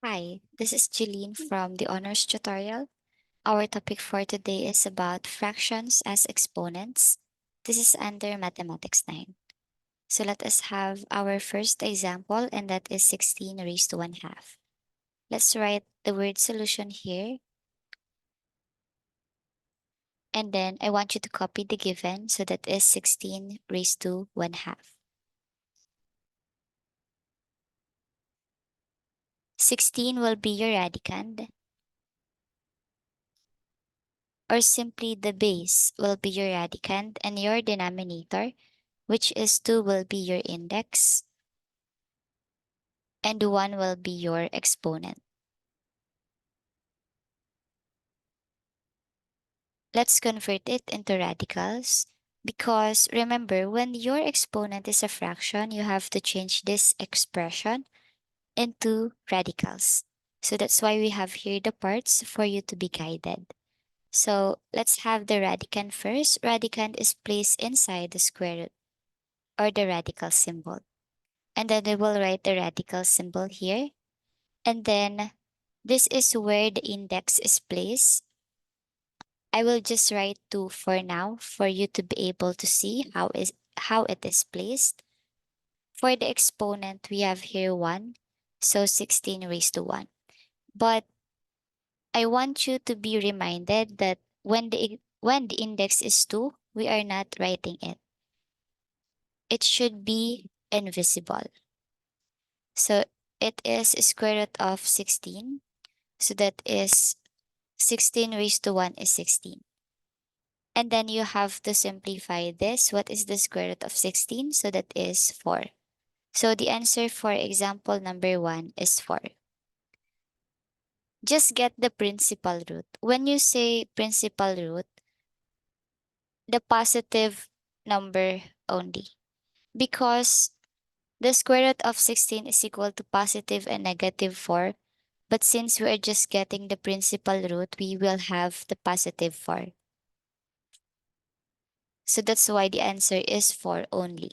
Hi, this is Jeline from the Honors Tutorial. Our topic for today is about fractions as exponents. This is under Mathematics 9. So let us have our first example, and that is 16 raised to 1 half. Let's write the word solution here, and then I want you to copy the given, so that is 16 raised to 1 half. 16 will be your radicand, or simply the base will be your radicand, and your denominator, which is 2, will be your index, and 1 will be your exponent. Let's convert it into radicals, because remember, when your exponent is a fraction, you have to change this expression into radicals. So that's why we have here the parts for you to be guided. So let's have the radicand first. Radicand is placed inside the square root, or the radical symbol. And then we will write the radical symbol here. And then this is where the index is placed. I will just write 2 for now for you to be able to see how it is placed. For the exponent, we have here 1, so 16 raised to 1. But I want you to be reminded that when the index is 2, we are not writing it. It should be invisible. So it is square root of 16. So that is 16 raised to 1 is 16. And then you have to simplify this. What is the square root of 16? So that is 4. So the answer for example number 1 is 4. Just get the principal root. When you say principal root, the positive number only. Because the square root of 16 is equal to positive and negative 4. But since we are just getting the principal root, we will have the positive 4. So that's why the answer is 4 only.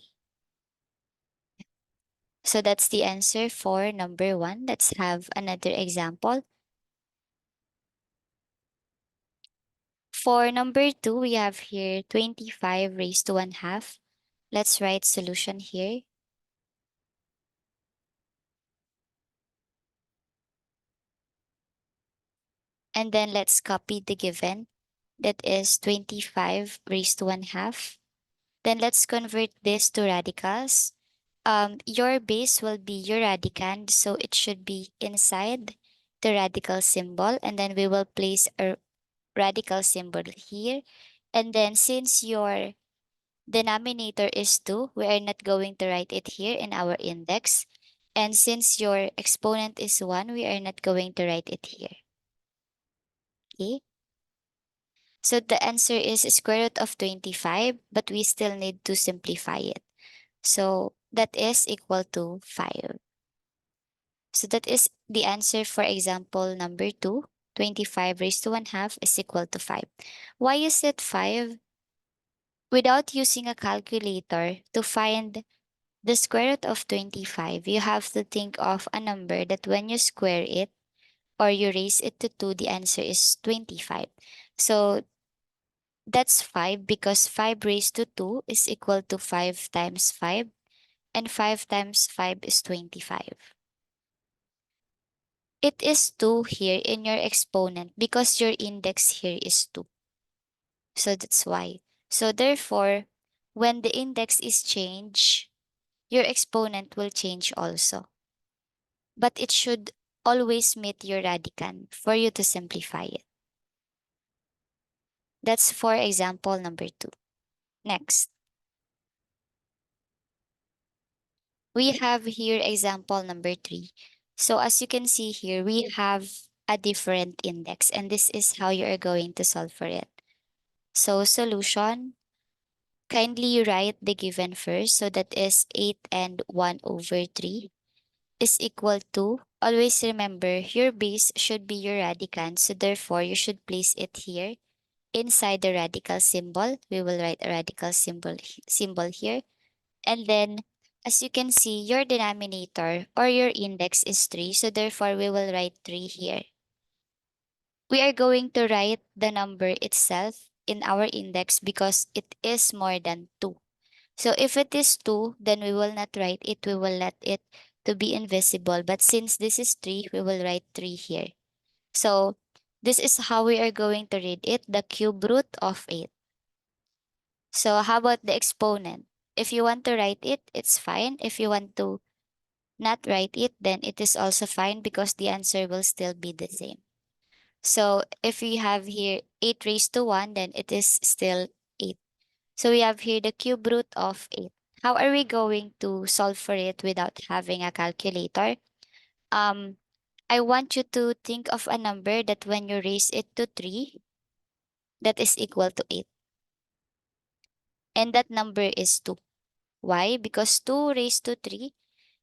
So that's the answer for number 1. Let's have another example. For number 2, we have here 25 raised to 1 half. Let's write solution here. And then let's copy the given. That is 25 raised to 1 half. Then let's convert this to radicals. Your base will be your radicand, so it should be inside the radical symbol. And then we will place a radical symbol here. And then since your denominator is 2, we are not going to write it here in our index. And since your exponent is 1, we are not going to write it here. Okay? So the answer is square root of 25, but we still need to simplify it. So that is equal to 5. So that is the answer for example number 2. 25 raised to 1 half is equal to 5. Why is it 5? Without using a calculator to find the square root of 25, you have to think of a number that when you square it or you raise it to 2, the answer is 25. So that's 5, because 5 raised to 2 is equal to 5 times 5, and 5 times 5 is 25. It is 2 here in your exponent because your index here is 2. So that's why. So therefore, when the index is changed, your exponent will change also. But it should always meet your radicand for you to simplify it. That's for example number 2. Next, we have here example number 3. So as you can see here, we have a different index, and this is how you are going to solve for it. So solution, kindly write the given first. So that is 8 and 1 over 3 is equal to, always remember, your base should be your radicand. So therefore, you should place it here inside the radical symbol. We will write a radical symbol here. And then as you can see, your denominator or your index is 3. So therefore, we will write 3 here. We are going to write the number itself in our index because it is more than 2. So if it is 2, then we will not write it. We will let it to be invisible. But since this is 3, we will write 3 here. So this is how we are going to read it, the cube root of 8. So how about the exponent? If you want to write it, it's fine. If you want to not write it, then it is also fine because the answer will still be the same. So if we have here 8 raised to 1, then it is still 8. So we have here the cube root of 8. How are we going to solve for it without having a calculator? Um, I want you to think of a number that when you raise it to 3, that is equal to 8. And that number is 2. Why? Because 2 raised to 3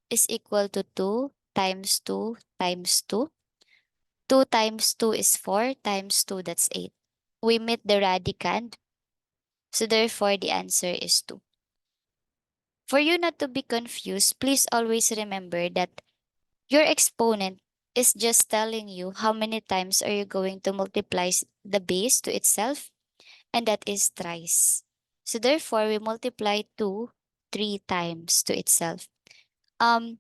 is equal to 2 times 2 times 2. 2 times 2 is 4 times 2, that's 8. We meet the radicand, so therefore the answer is 2. For you not to be confused, please always remember that your exponent is just telling you how many times are you going to multiply the base to itself, and that is thrice. So therefore, we multiply 2 3 times to itself. Um,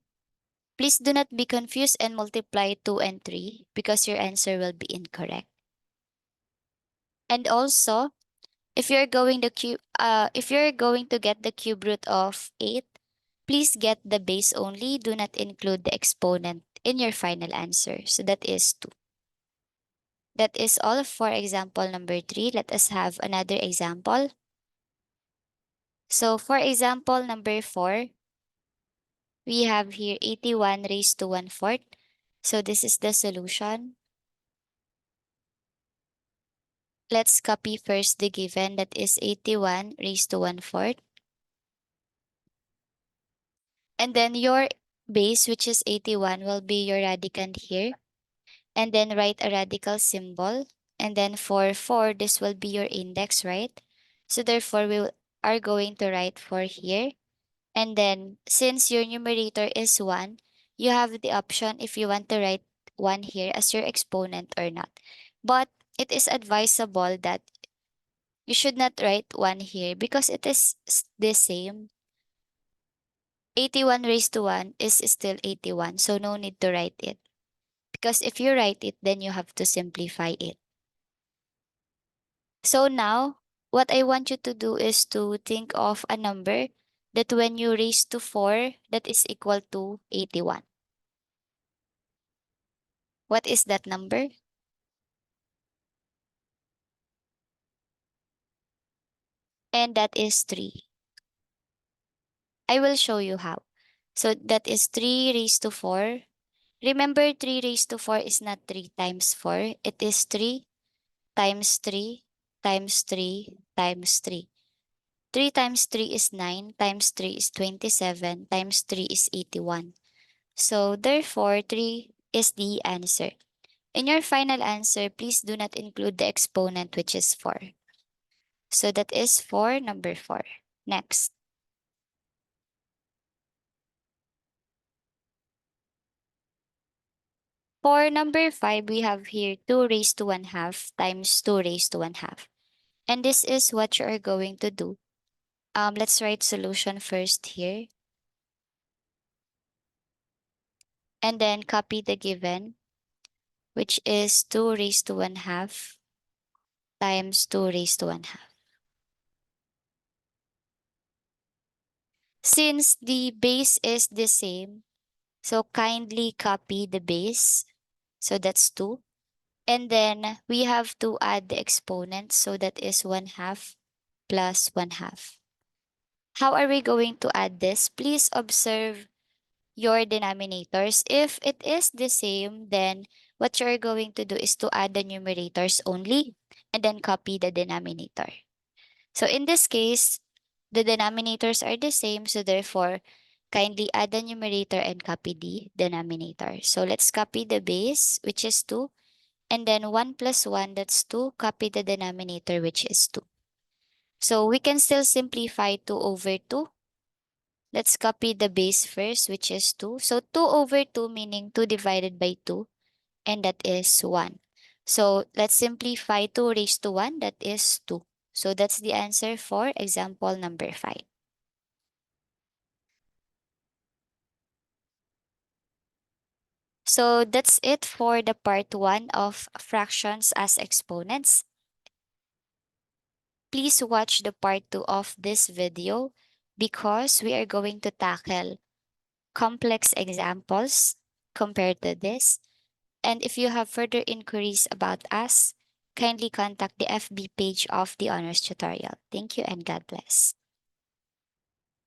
Please do not be confused and multiply 2 and 3 because your answer will be incorrect. And also, if you're going to get the cube root of 8, please get the base only. Do not include the exponent in your final answer. So that is 2. That is all for example number 3. Let us have another example. So for example number 4, we have here 81 raised to 1/4. So this is the solution. Let's copy first the given, that is 81 raised to 1/4. And then your base, which is 81, will be your radicand here. And then write a radical symbol. And then for 4, this will be your index, right? So therefore, are going to write 4 here. And then since your numerator is 1, you have the option if you want to write 1 here as your exponent or not. But it is advisable that you should not write 1 here because it is the same. 81 raised to 1 is still 81, so no need to write it. Because if you write it, then you have to simplify it. So now, what I want you to do is to think of a number that when you raise to 4, that is equal to 81. What is that number? And that is 3. I will show you how. So that is 3 raised to 4. Remember, 3 raised to 4 is not 3 times 4. It is 3 times 3 times 3 times 3. 3 times 3 is 9, times 3 is 27, times 3 is 81. So therefore, 3 is the answer. In your final answer, please do not include the exponent, which is 4. So that is for number 4. Next. For number 5, we have here 2 raised to 1 half times 2 raised to 1 half. And this is what you are going to do. Let's write solution first here. And then copy the given, which is 2 raised to 1 half times 2 raised to 1 half. Since the base is the same, so kindly copy the base. So that's 2. And then we have to add the exponents. So that is 1 half plus 1 half. How are we going to add this? Please observe your denominators. If it is the same, then what you're going to do is to add the numerators only and then copy the denominator. So in this case, the denominators are the same, so therefore, kindly add the numerator and copy the denominator. So let's copy the base, which is 2, and then 1 plus 1, that's 2, copy the denominator, which is 2. So we can still simplify 2 over 2. Let's copy the base first, which is 2. So 2 over 2 meaning 2 divided by 2, and that is 1. So let's simplify 2 raised to 1, that is 2. So that's the answer for example number 5. So that's it for the part 1 of fractions as exponents. Please watch the part 2 of this video because we are going to tackle complex examples compared to this. And if you have further inquiries about us, kindly contact the FB page of the Honors Tutorial. Thank you and God bless.